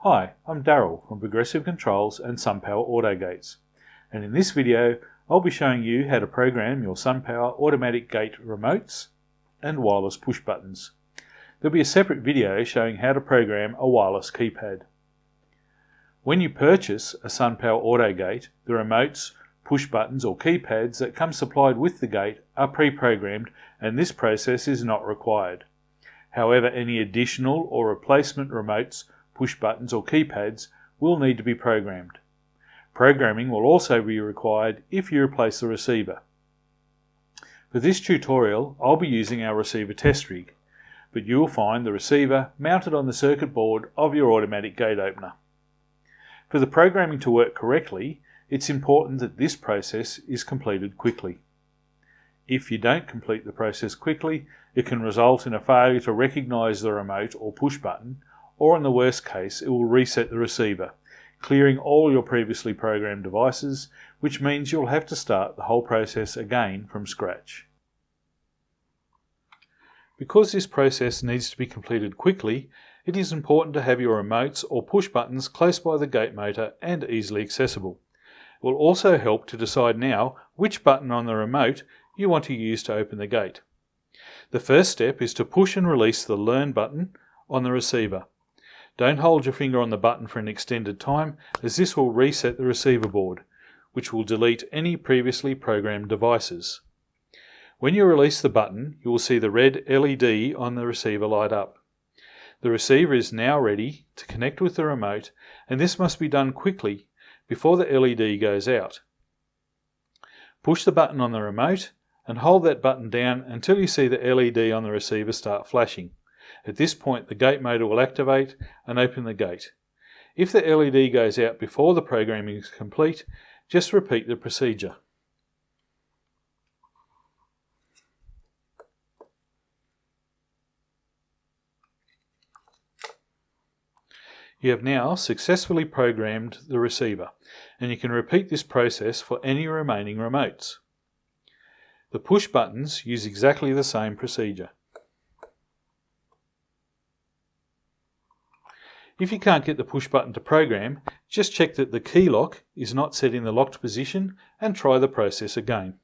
Hi, I'm Daryl from Progressive Controls and Sunpower Auto Gates, and in this video I'll be showing you how to program your Sunpower automatic gate remotes and wireless push buttons. There'll be a separate video showing how to program a wireless keypad. When you purchase a Sunpower Auto Gate, the remotes, push buttons or keypads that come supplied with the gate are pre-programmed and this process is not required. However, any additional or replacement remotes, push buttons or keypads will need to be programmed. Programming will also be required if you replace the receiver. For this tutorial, I'll be using our receiver test rig, but you will find the receiver mounted on the circuit board of your automatic gate opener. For the programming to work correctly, it's important that this process is completed quickly. If you don't complete the process quickly, it can result in a failure to recognize the remote or push button, or in the worst case, it will reset the receiver, clearing all your previously programmed devices, which means you'll have to start the whole process again from scratch. Because this process needs to be completed quickly, it is important to have your remotes or push buttons close by the gate motor and easily accessible. It will also help to decide now which button on the remote you want to use to open the gate. The first step is to push and release the Learn button on the receiver. Don't hold your finger on the button for an extended time, as this will reset the receiver board, which will delete any previously programmed devices. When you release the button, you will see the red LED on the receiver light up. The receiver is now ready to connect with the remote, and this must be done quickly before the LED goes out. Push the button on the remote and hold that button down until you see the LED on the receiver start flashing. At this point, the gate motor will activate and open the gate. If the LED goes out before the programming is complete, just repeat the procedure. You have now successfully programmed the receiver, and you can repeat this process for any remaining remotes. The push buttons use exactly the same procedure. If you can't get the push button to program, just check that the key lock is not set in the locked position and try the process again.